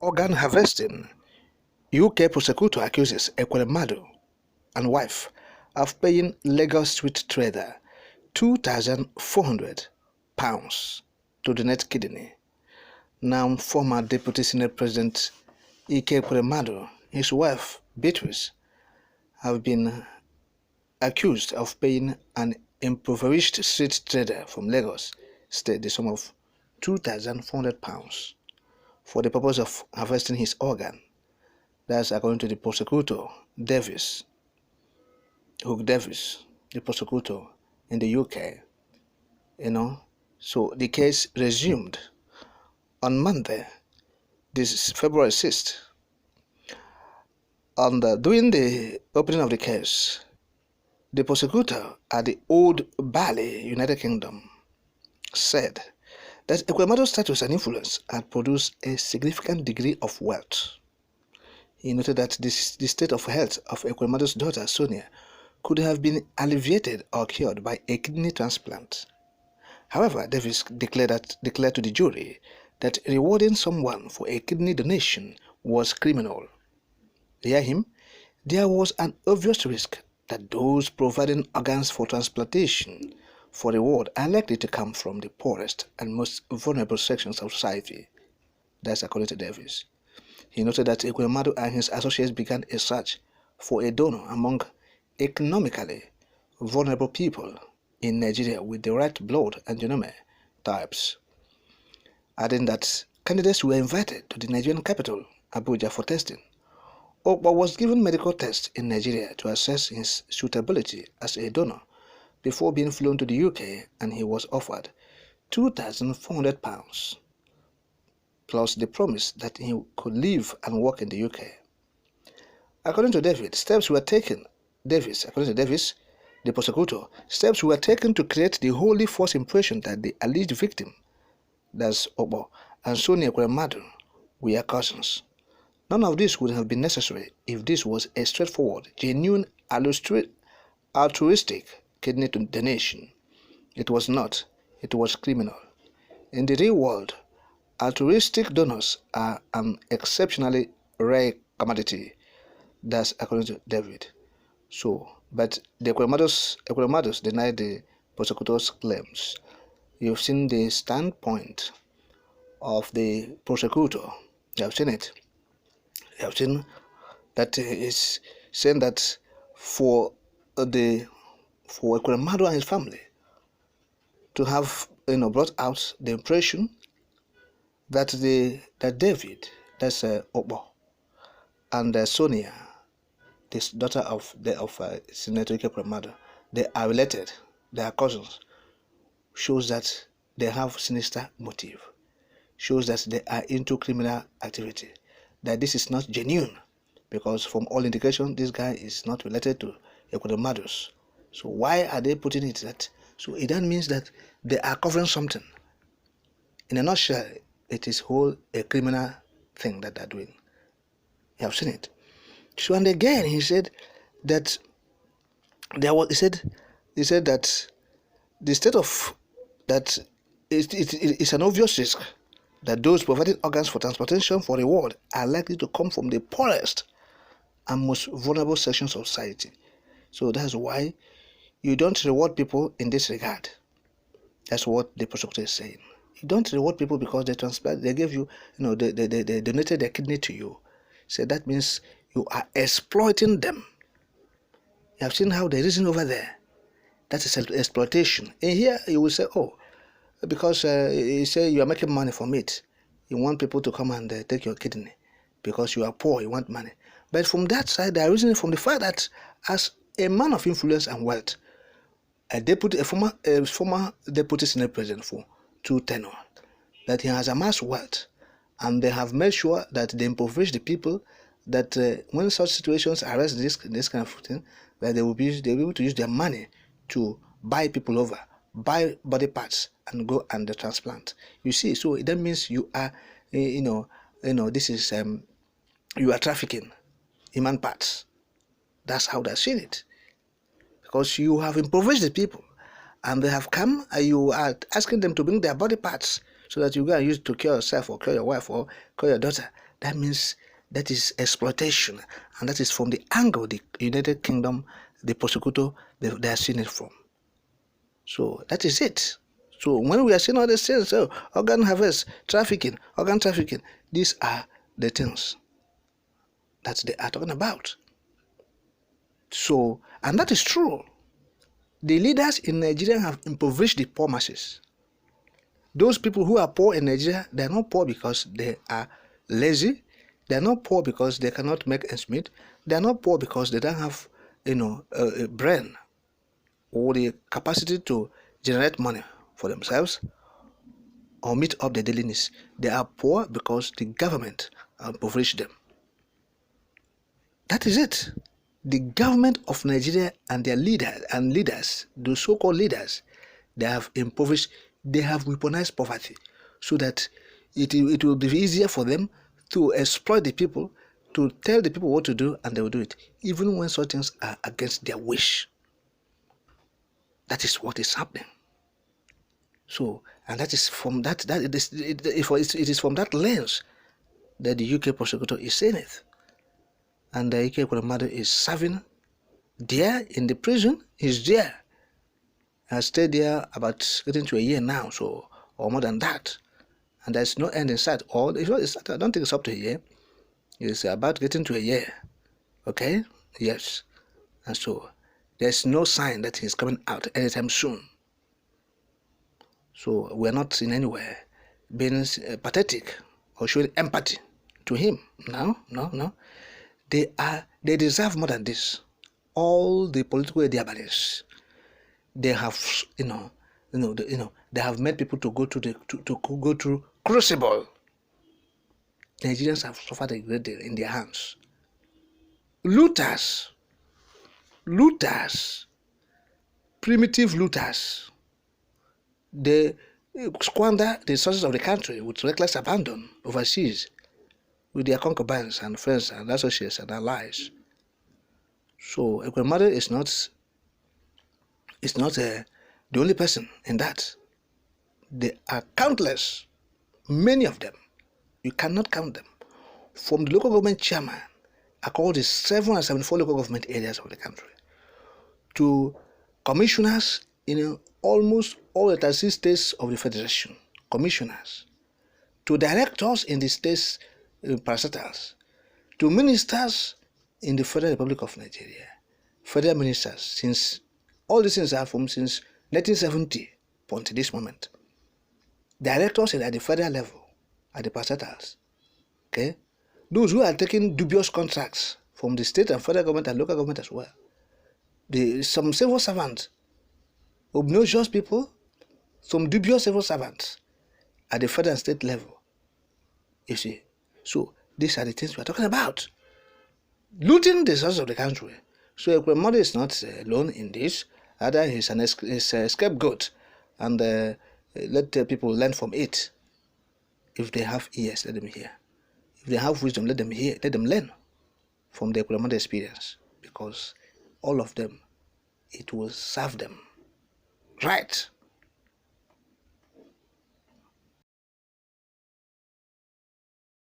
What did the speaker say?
Organ harvesting. UK prosecutor accuses Ekweremadu and wife of paying Lagos street trader £2,400 to donate kidney. Now former Deputy Senate President Ekweremadu, his wife Beatrice, have been accused of paying an impoverished street trader from Lagos State the sum of £2,400 for the purpose of harvesting his organ. That's according to the prosecutor, Hugh Davis, the prosecutor in the UK. So the case resumed on Monday, this February 6th. During the opening of the case, the prosecutor at the Old Bailey, United Kingdom, said that Ekwemadu's status and influence had produced a significant degree of wealth. He noted that the state of health of Ekwemadu's daughter, Sonia, could have been alleviated or cured by a kidney transplant. However, Davis declared to the jury that rewarding someone for a kidney donation was criminal. Hear him? There was an obvious risk that those providing organs for transplantation for reward are likely to come from the poorest and most vulnerable sections of society. That's according to Davis. He noted that Ekweremadu and his associates began a search for a donor among economically vulnerable people in Nigeria with the right blood and genome types, adding that candidates were invited to the Nigerian capital, Abuja, for testing. Okpa was given medical tests in Nigeria to assess his suitability as a donor before being flown to the UK, and he was offered £2,400 plus the promise that he could live and work in the UK. According to Davis, according to Davis, the prosecutor, steps were taken to create the wholly false impression that the alleged victim, that's Okpa, and Sonia Ekweremadu, were cousins. None of this would have been necessary if this was a straightforward, genuine, altruistic kidney donation. It was not. It was criminal. In the real world, altruistic donors are an exceptionally rare commodity. That's according to David. But the Ekweremadus denied the prosecutor's claims. You've seen the standpoint of the prosecutor. You have seen it. You have seen that is saying that for Ekweremadu and his family to have brought out the impression that David, that's Okpa, and Sonia, this daughter of Senator Ekweremadu, they are related, they are cousins, shows that they have sinister motive, shows that they are into criminal activity, that this is not genuine, because from all indication this guy is not related to Ekweremadus. So why are they putting it that? So that means that they are covering something. In a nutshell, it is a criminal thing that they're doing. You have seen it. So and again he said that he said that the state of that it's an obvious risk that those providing organs for transplantation for reward are likely to come from the poorest and most vulnerable sections of society. So that's why you don't reward people in this regard. That's what the prosecutor is saying. You don't reward people because they gave you, they donated their kidney to you. So that means you are exploiting them. You have seen how they reason over there. That is exploitation. And here you will say, oh, because you say you are making money from it. You want people to come and take your kidney because you are poor, you want money. But from that side, they are reasoning from the fact that as a man of influence and wealth, a former deputy senate president for 2 tenures, that he has amassed wealth, and they have made sure that they impoverish the people, that when such situations arise, this kind of thing, that they'll be able to use their money to buy people over, buy body parts, and go and transplant. You see, so that means you are, this is you are trafficking human parts. That's how they see it. Because you have impoverished the people, and they have come and you are asking them to bring their body parts so that you go and use it to cure yourself or cure your wife or cure your daughter. that means that is exploitation, and that is from the angle the United Kingdom, the prosecutor, they are seeing it from. So that is it. So when we are seeing all these things, organ harvest, organ trafficking, these are the things that they are talking about. So, and that is true. The leaders in Nigeria have impoverished the poor masses. Those people who are poor in Nigeria, they are not poor because they are lazy. They are not poor because they cannot make ends meet. They are not poor because they don't have, a brain or the capacity to generate money for themselves or meet up their daily needs. They are poor because the government impoverished them. That is it. The government of Nigeria and their leaders, those so-called leaders, they have impoverished, they have weaponized poverty so that it will be easier for them to exploit the people, to tell the people what to do, and they will do it, even when such things are against their wish. That is what is happening. So, and that is from it is from that lens that the UK prosecutor is saying it. And the Ekweremadu is serving there in the prison. He's there. I stayed there about getting to a year now, so or more than that. And there's no end in sight. Or I don't think it's up to a year. It's about getting to a year. Okay? Yes. And so there's no sign that he's coming out anytime soon. So we're not in any way being pathetic or showing empathy to him. No. They deserve more than this. All the political diabolics, they have, they have made people to go through go through crucible. Nigerians have suffered a great deal in their hands. Looters, primitive looters. They squander the resources of the country with reckless abandon overseas with their concubines and friends and associates and allies. So Ekweremadu is not the only person in that. There are countless, many of them. You cannot count them. From the local government chairman across the 774 local government areas of the country to commissioners in almost all the 36 states of the federation, commissioners, to directors in the states parastatals, to ministers in the Federal Republic of Nigeria, federal ministers, since all these things are from since 1970 until this moment. Directors at the federal level, at the parastatals, okay? Those who are taking dubious contracts from the state and federal government and local government as well. Some civil servants, obnoxious people, some dubious civil servants at the federal and state level. You see, so these are the things we are talking about. Looting the resources of the country. So Ekweremadu is not alone in this. Rather, he's a scapegoat, and let people learn from it. If they have ears, let them hear. If they have wisdom, let them hear. Let them learn from the Ekweremadu experience, because all of them, it will serve them right.